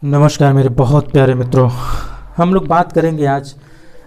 नमस्कार मेरे बहुत प्यारे मित्रों। हम लोग बात करेंगे आज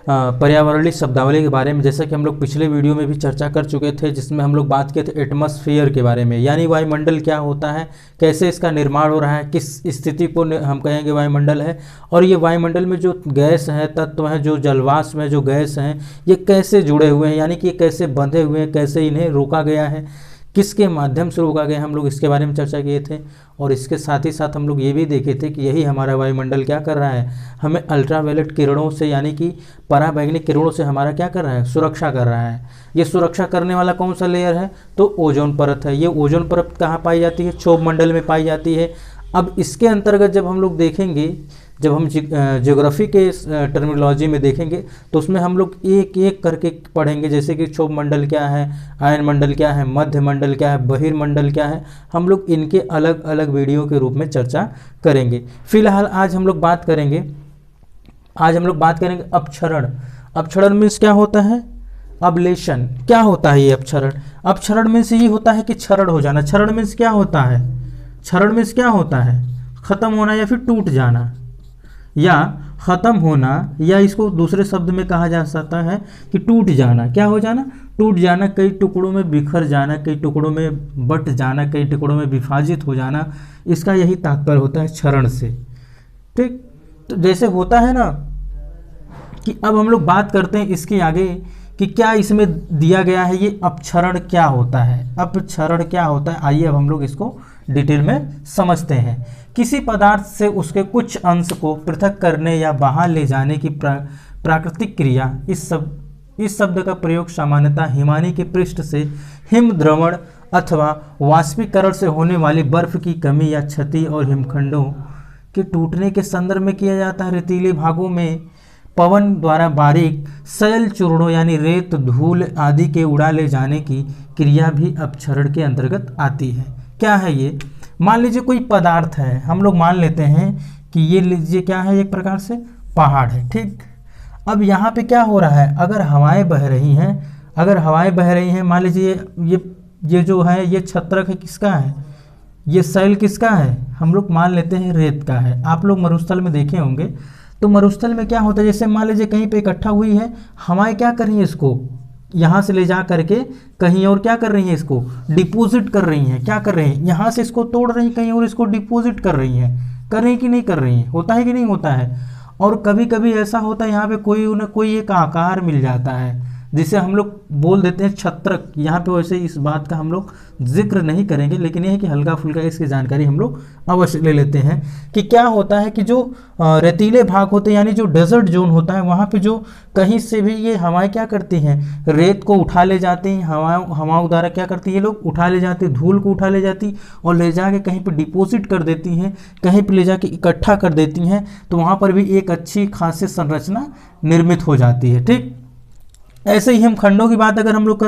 पर्यावरणीय शब्दावली के बारे में। जैसा कि हम लोग पिछले वीडियो में भी चर्चा कर चुके थे, जिसमें हम लोग बात किए थे एटमॉस्फेयर के बारे में, यानी वायुमंडल क्या होता है, कैसे इसका निर्माण हो रहा है, किस स्थिति को हम कहेंगे वायुमंडल है, और ये वायुमंडल में जो गैस हैं, तत्व हैं, जो जलवाष्प में जो गैस हैं, ये कैसे जुड़े हुए हैं, यानी कि ये कैसे बंधे हुए हैं, कैसे इन्हें रोका गया है, किसके माध्यम से रोका गया, हम लोग इसके बारे में चर्चा किए थे। और इसके साथ ही साथ हम लोग ये भी देखे थे कि यही हमारा वायुमंडल क्या कर रहा है, हमें अल्ट्रावायलेट किरणों से, यानी कि पराबैंगनी किरणों से हमारा क्या कर रहा है, सुरक्षा कर रहा है। ये सुरक्षा करने वाला कौन सा लेयर है, तो ओजोन परत है। ये ओजोन परत कहाँ पाई जाती है, क्षोभ मंडल में पाई जाती है। अब इसके अंतर्गत जब हम लोग देखेंगे, जब हम ज्योग्राफी के टर्मिनोलॉजी में देखेंगे, तो उसमें हम लोग एक एक करके पढ़ेंगे, जैसे कि क्षोभ मंडल क्या है, आयन मंडल क्या है, मध्य मंडल क्या है, बहिर्मंडल क्या है। हम लोग इनके अलग अलग वीडियो के रूप में चर्चा करेंगे। फिलहाल आज हम लोग बात करेंगे अपक्षरण। अपक्षरण मीन्स क्या होता है, अबलेशन। क्या होता है ये अपक्षरण? अपक्षरण मीन्स ये होता है कि क्षरण हो जाना। क्षरण मीन्स क्या होता है, क्षरण मीन्स क्या होता है, खत्म होना या फिर टूट जाना, या ख़त्म होना, या इसको दूसरे शब्द में कहा जा सकता है कि टूट जाना। क्या हो जाना, टूट जाना, कई टुकड़ों में बिखर जाना, कई टुकड़ों में बट जाना, कई टुकड़ों में विभाजित हो जाना। इसका यही तात्पर्य होता है क्षरण से। ठीक, तो जैसे होता है ना कि अब हम लोग बात करते हैं इसके आगे कि क्या इसमें दिया गया है, ये अपक्षरण क्या होता है, अपक्षरण क्या होता है। आइए अब हम लोग इसको डिटेल में समझते हैं। किसी पदार्थ से उसके कुछ अंश को पृथक करने या बाहर ले जाने की प्राकृतिक क्रिया। इस शब्द का प्रयोग सामान्यतः हिमानी के पृष्ठ से हिम द्रवण अथवा वाष्पीकरण से होने वाली बर्फ की कमी या क्षति और हिमखंडों के टूटने के संदर्भ में किया जाता है। रेतीले भागों में पवन द्वारा बारीक शैल चूर्णों यानी रेत, धूल आदि के उड़ा ले जाने की क्रिया भी अपक्षरण के अंतर्गत आती है। क्या है ये? मान लीजिए कोई पदार्थ है, हम लोग मान लेते हैं कि ये लीजिए क्या है, एक प्रकार से पहाड़ है। ठीक, अब यहाँ पे क्या हो रहा है, अगर हवाएं बह रही हैं, मान लीजिए ये जो है, ये छत्रक है, किसका है, ये शैल किसका है, हम लोग मान लेते हैं रेत का है। आप लोग मरुस्थल में देखे होंगे, तो मरुस्थल में क्या होता है, जैसे मान लीजिए कहीं पे इकट्ठा हुई है, हवाएं क्या कर रही हैं, इसको यहाँ से ले जा करके कहीं और क्या कर रही हैं, इसको डिपोजिट कर रही हैं। क्या कर रही हैं, यहाँ से इसको तोड़ रही हैं, कहीं और इसको डिपोजिट कर रही हैं। कर रही हैं कि नहीं कर रही हैं, होता है कि नहीं होता है। और कभी कभी ऐसा होता है, यहाँ पे कोई न कोई एक आकार मिल जाता है, जिसे हम लोग बोल देते हैं छत्रक। यहाँ पे वैसे इस बात का हम लोग जिक्र नहीं करेंगे, लेकिन यह है कि हल्का फुल्का इसकी जानकारी हम लोग अवश्य ले लेते हैं कि क्या होता है कि जो रेतीले भाग होते हैं, यानी जो डेजर्ट जोन होता है, वहाँ पे जो कहीं से भी ये हवाएं क्या करती हैं, रेत को उठा ले जाती हैं, हवाओं द्वारा क्या करती है, ये लोग उठा ले जाते, धूल को उठा ले जाती और ले जाके कहीं पर डिपोजिट कर देती हैं, कहीं पर ले जाके इकट्ठा कर देती हैं। तो वहाँ पर भी एक अच्छी खासी संरचना निर्मित हो जाती है। ठीक, ऐसे ही हिमखंडों की बात अगर हम लोग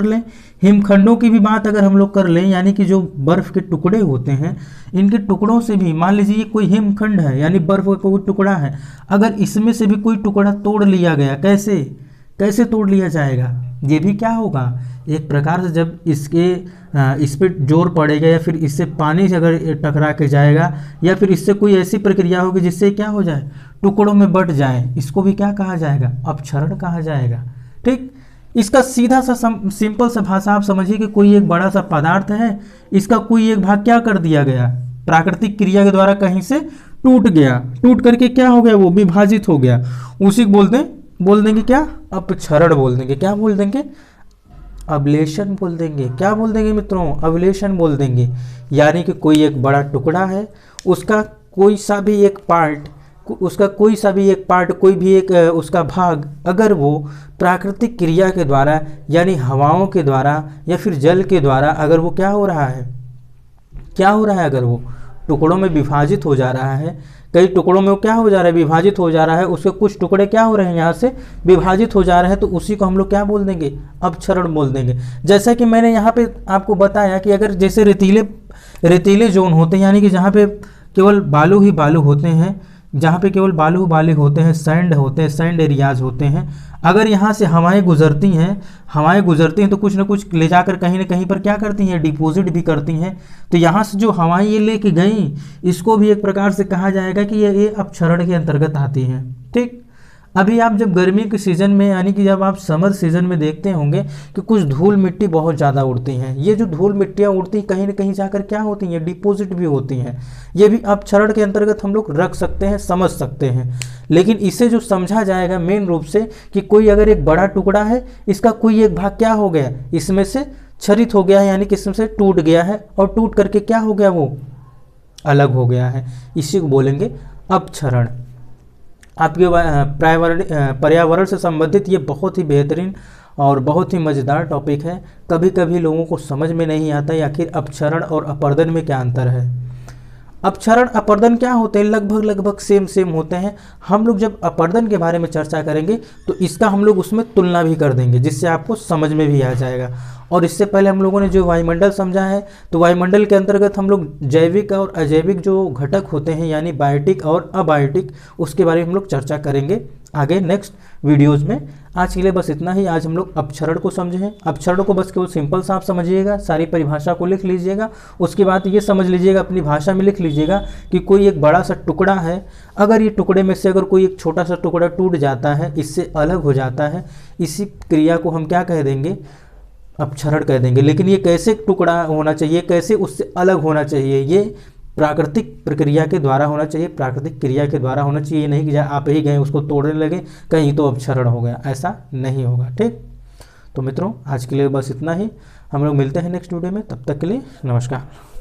कर लें, यानी कि जो बर्फ़ के टुकड़े होते हैं, इनके टुकड़ों से भी, मान लीजिए कोई हिमखंड है यानी बर्फ़ का कोई टुकड़ा है, अगर इसमें से भी कोई टुकड़ा तोड़ लिया गया, कैसे तोड़ लिया जाएगा, ये भी क्या होगा, एक प्रकार से जब इस पर जोर पड़ेगा, या फिर इससे पानी से अगर टकरा के जाएगा, या फिर इससे कोई ऐसी प्रक्रिया होगी जिससे क्या हो जाए, टुकड़ों में बट जाए, इसको भी क्या कहा जाएगा, अपक्षरण कहा जाएगा। ठीक, इसका सीधा सा सिंपल सा भाषा आप समझिए कि कोई एक बड़ा सा पदार्थ है, इसका कोई एक भाग क्या कर दिया गया, प्राकृतिक क्रिया के द्वारा कहीं से टूट गया, टूट करके क्या हो गया, वो विभाजित हो गया, उसी को बोल देंगे क्या, अपक्षरण बोल देंगे। क्या बोल देंगे, अबलेशन बोल देंगे। क्या बोल देंगे मित्रों, अबलेशन बोल देंगे। यानी कि कोई एक बड़ा टुकड़ा है, उसका कोई सा भी एक पार्ट, कोई भी एक उसका भाग, अगर वो प्राकृतिक क्रिया के द्वारा, यानी हवाओं के द्वारा या फिर जल के द्वारा, अगर वो क्या हो रहा है, अगर वो टुकड़ों में विभाजित हो जा रहा है, कई टुकड़ों में वो क्या हो जा रहा है, विभाजित हो जा रहा है, उसके कुछ टुकड़े क्या हो रहे हैं, यहाँ से विभाजित हो जा रहे हैं, तो उसी को हम लोग क्या बोल देंगे, अपक्षरण बोल देंगे। जैसा कि मैंने यहाँ पे आपको बताया कि अगर जैसे रेतीले जोन होते हैं, यानी कि जहाँ पे केवल बालू ही बालू होते हैं, जहाँ पे केवल बालू बाले होते हैं, सैंड होते हैं, सैंड एरियाज होते हैं, अगर यहाँ से हवाएं गुजरती हैं तो कुछ ना कुछ ले जाकर कहीं ना कहीं पर क्या करती हैं, डिपॉजिट भी करती हैं। तो यहाँ से जो हवाएं ये लेके गई, इसको भी एक प्रकार से कहा जाएगा कि ये अपक्षरण के अंतर्गत आती हैं। ठीक, अभी आप जब गर्मी के सीज़न में, यानी कि जब आप समर सीज़न में देखते होंगे कि कुछ धूल मिट्टी बहुत ज़्यादा उड़ती हैं। ये जो धूल मिट्टियाँ उड़ती हैं कहीं ना कहीं जाकर क्या होती हैं, डिपॉजिट भी होती हैं। ये भी अपक्षरण के अंतर्गत हम लोग रख सकते हैं, समझ सकते हैं। लेकिन इसे जो समझा जाएगा मेन रूप से कि कोई अगर एक बड़ा टुकड़ा है, इसका कोई एक भाग क्या हो गया, इसमें से क्षरित हो गया है, यानी कि इसमें से टूट गया है, और टूट करके क्या हो गया, वो अलग हो गया है, इसी को बोलेंगे अपक्षरण। आपके पर्यावरण से संबंधित ये बहुत ही बेहतरीन और बहुत ही मज़ेदार टॉपिक है। कभी कभी लोगों को समझ में नहीं आता है आखिर अपक्षरण और अपर्दन में क्या अंतर है। अपक्षरण अपर्दन क्या होते हैं, लगभग सेम होते हैं। हम लोग जब अपर्दन के बारे में चर्चा करेंगे तो इसका हम लोग उसमें तुलना भी कर देंगे, जिससे आपको समझ में भी आ जाएगा। और इससे पहले हम लोगों ने जो वायुमंडल समझा है, तो वायुमंडल के अंतर्गत हम लोग जैविक और अजैविक जो घटक होते हैं, यानी बायोटिक और अबायोटिक, उसके बारे में हम लोग चर्चा करेंगे आगे नेक्स्ट वीडियोज़ में। आज के लिए बस इतना ही। आज हम लोग अपक्षरण को समझे हैं। अपक्षरण को बस केवल सिंपल सा आप समझिएगा, सारी परिभाषा को लिख लीजिएगा। उसके बाद ये समझ लीजिएगा, अपनी भाषा में लिख लीजिएगा कि कोई एक बड़ा सा टुकड़ा है, अगर ये टुकड़े में से अगर कोई एक छोटा सा टुकड़ा टूट जाता है, इससे अलग हो जाता है, इसी क्रिया को हम क्या कह देंगे, अपक्षरण कह देंगे। लेकिन ये कैसे टुकड़ा होना चाहिए, कैसे उससे अलग होना चाहिए, ये प्राकृतिक प्रक्रिया के द्वारा होना चाहिए, प्राकृतिक क्रिया के द्वारा होना चाहिए। नहीं कि आप ही गए उसको तोड़ने लगे, कहीं तो अपक्षरण हो गया, ऐसा नहीं होगा। ठीक, तो मित्रों आज के लिए बस इतना ही। हम लोग मिलते हैं नेक्स्ट वीडियो में, तब तक के लिए नमस्कार।